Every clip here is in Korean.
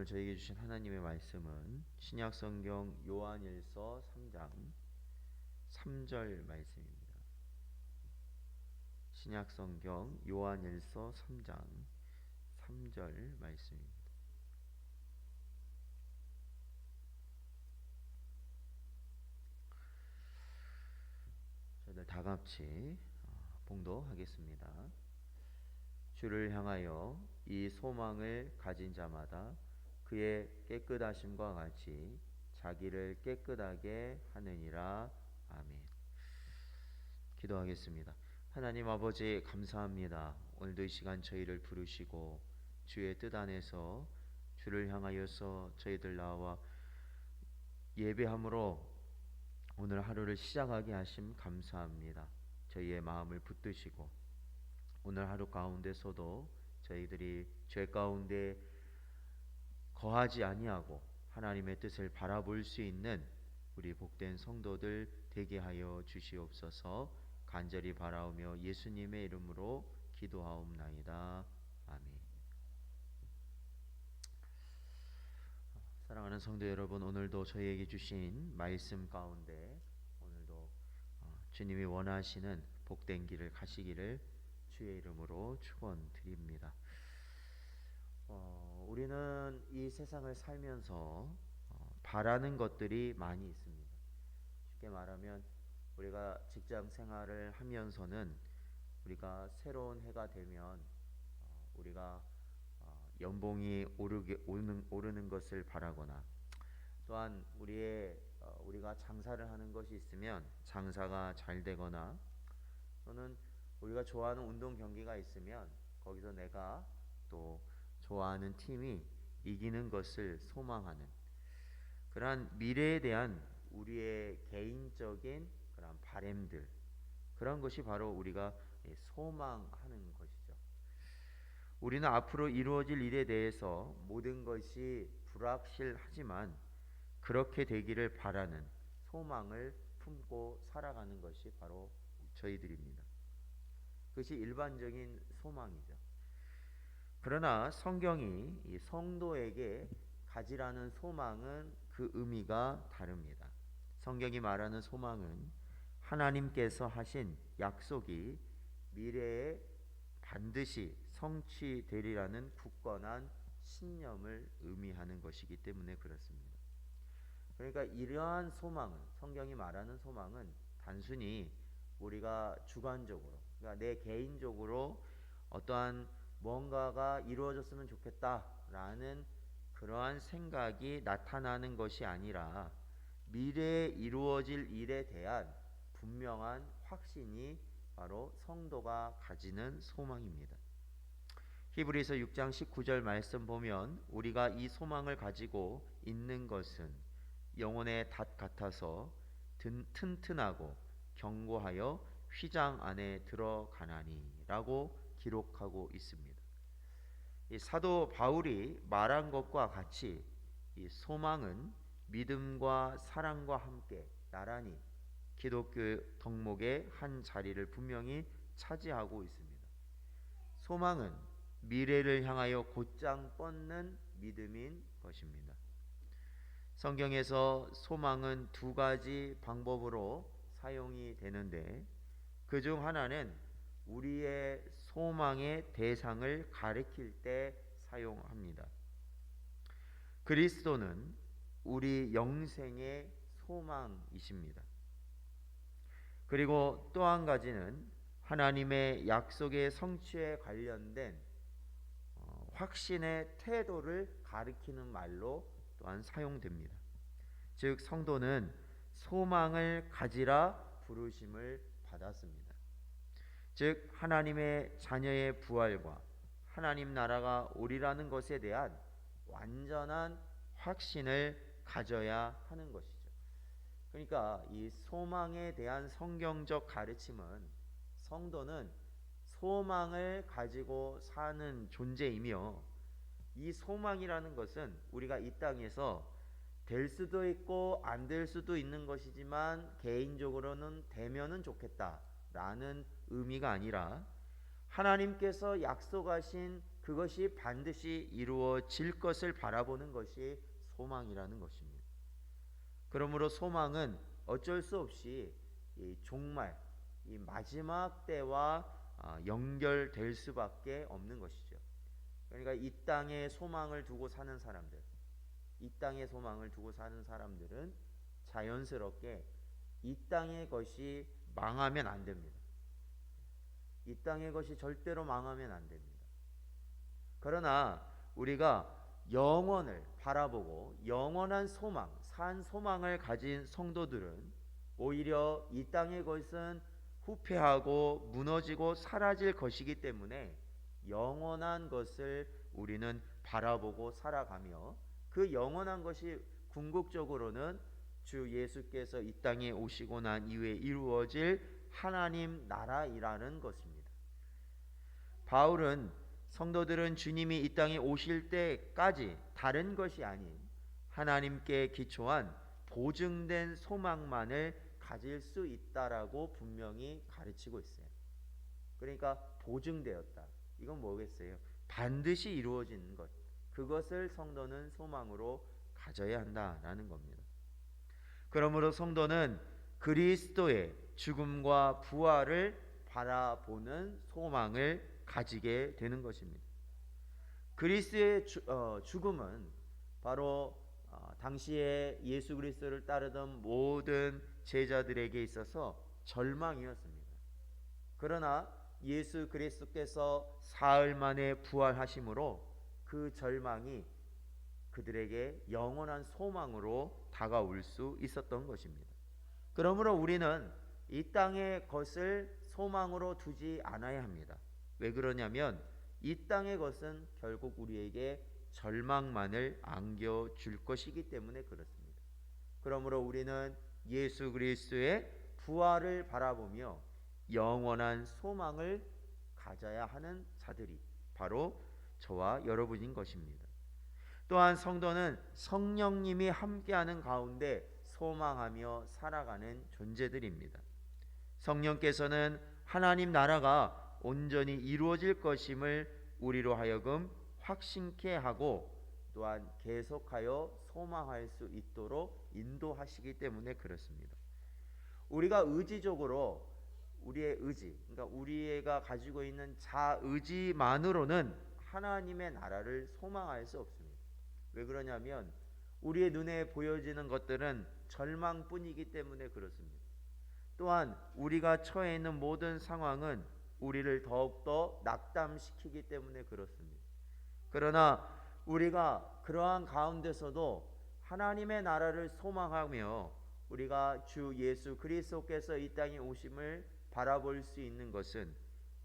오늘 저에게 주신 하나님의 말씀은 신약성경 요한일서 3장 3절 말씀입니다. 신약성경 요한일서 3장 3절 말씀입니다. 저희들 다 같이 봉독하겠습니다. 주를 향하여 이 소망을 가진 자마다 그의 깨끗하심과 같이 자기를 깨끗하게 하느니라. 아멘. 기도하겠습니다. 하나님 아버지 감사합니다. 오늘도 이 시간 저희를 부르시고 주의 뜻 안에서 주를 향하여서 저희들 나와 예배함으로 오늘 하루를 시작하게 하심 감사합니다. 저희의 마음을 붙드시고 오늘 하루 가운데서도 저희들이 죄 가운데 거하지 아니하고 하나님의 뜻을 바라볼 수 있는 우리 복된 성도들 되게 하여 주시옵소서. 간절히 바라오며 예수님의 이름으로 기도하옵나이다. 아멘. 사랑하는 성도 여러분, 오늘도 저희에게 주신 말씀 가운데 오늘도 주님이 원하시는 복된 길을 가시기를 주의 이름으로 축원드립니다. 우리는 이 세상을 살면서 바라는 것들이 많이 있습니다. 쉽게 말하면 우리가 직장 생활을 하면서는 우리가 새로운 해가 되면 우리가 연봉이 오르는 것을 바라거나, 또한 우리가 장사를 하는 것이 있으면 장사가 잘 되거나, 또는 우리가 좋아하는 운동 경기가 있으면 거기서 내가 또 좋아하는 팀이 이기는 것을 소망하는, 그러한 미래에 대한 우리의 개인적인 그런 바램들, 그런 것이 바로 우리가 소망하는 것이죠. 우리는 앞으로 이루어질 일에 대해서 모든 것이 불확실하지만 그렇게 되기를 바라는 소망을 품고 살아가는 것이 바로 저희들입니다. 그것이 일반적인 소망이죠. 그러나 성경이 이 성도에게 가지라는 소망은 그 의미가 다릅니다. 성경이 말하는 소망은 하나님께서 하신 약속이 미래에 반드시 성취되리라는 굳건한 신념을 의미하는 것이기 때문에 그렇습니다. 그러니까 이러한 소망은, 성경이 말하는 소망은 단순히 우리가 주관적으로, 그러니까 내 개인적으로 어떠한 뭔가가 이루어졌으면 좋겠다라는 그러한 생각이 나타나는 것이 아니라 미래에 이루어질 일에 대한 분명한 확신이 바로 성도가 가지는 소망입니다. 히브리서 6장 19절 말씀 보면 우리가 이 소망을 가지고 있는 것은 영혼의 닷 같아서 튼튼하고 견고하여 휘장 안에 들어가나니 라고 기록하고 있습니다. 이 사도 바울이 말한 것과 같이 이 소망은 믿음과 사랑과 함께 나란히 기독교 덕목의 한 자리를 분명히 차지하고 있습니다. 소망은 미래를 향하여 곧장 뻗는 믿음인 것입니다. 성경에서 소망은 두 가지 방법으로 사용이 되는데, 그 중 하나는 우리의 소망의 대상을 가리킬 때 사용합니다. 그리스도는 우리 영생의 소망이십니다. 그리고 또 한 가지는 하나님의 약속의 성취에 관련된 확신의 태도를 가리키는 말로 또한 사용됩니다. 즉 성도는 소망을 가지라 부르심을 받았습니다. 즉 하나님의 자녀의 부활과 하나님 나라가 오리라는 것에 대한 완전한 확신을 가져야 하는 것이죠. 그러니까 이 소망에 대한 성경적 가르침은 성도는 소망을 가지고 사는 존재이며, 이 소망이라는 것은 우리가 이 땅에서 될 수도 있고 안 될 수도 있는 것이지만 개인적으로는 되면은 좋겠다라는 의미가 아니라 하나님께서 약속하신 그것이 반드시 이루어질 것을 바라보는 것이 소망이라는 것입니다. 그러므로 소망은 어쩔 수 없이 이 종말, 이 마지막 때와 연결될 수밖에 없는 것이죠. 그러니까 이 땅에 소망을 두고 사는 사람들, 이 땅에 소망을 두고 사는 사람들은 자연스럽게 이 땅의 것이 망하면 안 됩니다. 이 땅의 것이 절대로 망하면 안 됩니다. 그러나 우리가 영원을 바라보고 영원한 소망, 산 소망을 가진 성도들은 오히려 이 땅의 것은 후퇴하고 무너지고 사라질 것이기 때문에 영원한 것을 우리는 바라보고 살아가며, 그 영원한 것이 궁극적으로는 주 예수께서 이 땅에 오시고 난 이후에 이루어질 하나님 나라이라는 것입니다. 바울은 성도들은 주님이 이 땅에 오실 때까지 다른 것이 아닌 하나님께 기초한 보증된 소망만을 가질 수 있다라고 분명히 가르치고 있어요. 그러니까 보증되었다. 이건 뭐겠어요? 반드시 이루어지는 것. 그것을 성도는 소망으로 가져야 한다라는 겁니다. 그러므로 성도는 그리스도의 죽음과 부활을 바라보는 소망을 가지게 되는 것입니다. 그리스도의 죽음은 바로 당시에 예수 그리스도를 따르던 모든 제자들에게 있어서 절망이었습니다. 그러나 예수 그리스도께서 사흘 만에 부활하심으로 그 절망이 그들에게 영원한 소망으로 다가올 수 있었던 것입니다. 그러므로 우리는 이 땅의 것을 소망으로 두지 않아야 합니다. 왜 그러냐면 이 땅의 것은 결국 우리에게 절망만을 안겨줄 것이기 때문에 그렇습니다. 그러므로 우리는 예수 그리스도의 부활을 바라보며 영원한 소망을 가져야 하는 자들이 바로 저와 여러분인 것입니다. 또한 성도는 성령님이 함께하는 가운데 소망하며 살아가는 존재들입니다. 성령께서는 하나님 나라가 온전히 이루어질 것임을 우리로 하여금 확신케 하고 또한 계속하여 소망할 수 있도록 인도하시기 때문에 그렇습니다. 우리가 의지적으로 우리의 의지, 그러니까 우리가 가지고 있는 자의지만으로는 하나님의 나라를 소망할 수 없습니다. 왜 그러냐면 우리의 눈에 보여지는 것들은 절망뿐이기 때문에 그렇습니다. 또한 우리가 처해 있는 모든 상황은 우리를 더욱더 낙담시키기 때문에 그렇습니다. 그러나 우리가 그러한 가운데서도 하나님의 나라를 소망하며 우리가 주 예수 그리스도께서 이 땅에 오심을 바라볼 수 있는 것은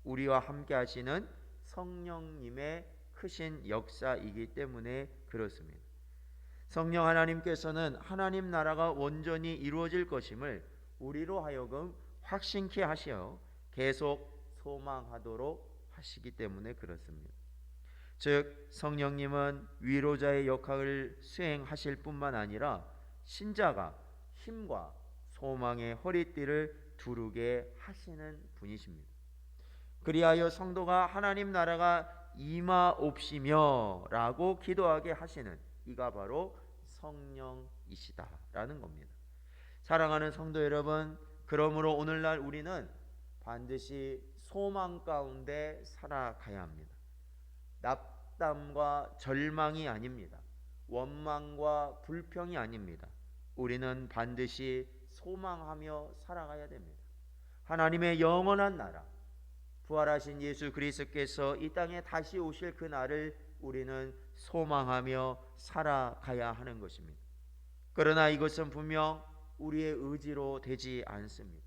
우리와 함께 하시는 성령님의 크신 역사이기 때문에 그렇습니다. 성령 하나님께서는 하나님 나라가 온전히 이루어질 것임을 우리로 하여금 확신케 하시어 계속 소망하도록 하시기 때문에 그렇습니다. 즉 성령님은 위로자의 역할을 수행하실 뿐만 아니라 신자가 힘과 소망의 허리띠를 두르게 하시는 분이십니다. 그리하여 성도가 하나님 나라가 임하옵시며 라고 기도하게 하시는 이가 바로 성령이시다라는 겁니다. 사랑하는 성도 여러분, 그러므로 오늘날 우리는 반드시 소망 가운데 살아가야 합니다. 낙담과 절망이 아닙니다. 원망과 불평이 아닙니다. 우리는 반드시 소망하며 살아가야 됩니다. 하나님의 영원한 나라, 부활하신 예수 그리스도께서 이 땅에 다시 오실 그 날을 우리는 소망하며 살아가야 하는 것입니다. 그러나 이것은 분명 우리의 의지로 되지 않습니다.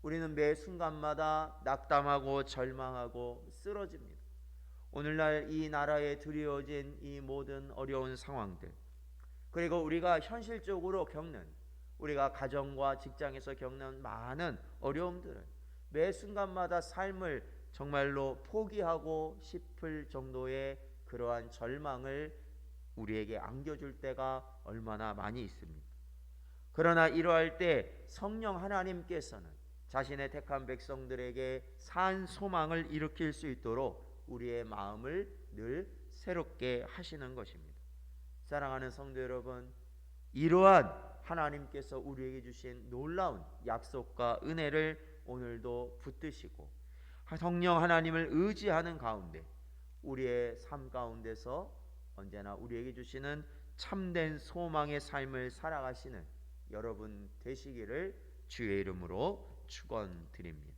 우리는 매 순간마다 낙담하고 절망하고 쓰러집니다. 오늘날 이 나라에 드리워진 이 모든 어려운 상황들, 그리고 우리가 현실적으로 겪는, 우리가 가정과 직장에서 겪는 많은 어려움들은 매 순간마다 삶을 정말로 포기하고 싶을 정도의 그러한 절망을 우리에게 안겨줄 때가 얼마나 많이 있습니다. 그러나 이러할 때 성령 하나님께서는 자신의 택한 백성들에게 산 소망을 일으킬 수 있도록 우리의 마음을 늘 새롭게 하시는 것입니다. 사랑하는 성도 여러분, 이러한 하나님께서 우리에게 주신 놀라운 약속과 은혜를 오늘도 붙드시고 성령 하나님을 의지하는 가운데 우리의 삶 가운데서 언제나 우리에게 주시는 참된 소망의 삶을 살아가시는 여러분 되시기를 주의 이름으로 축원드립니다.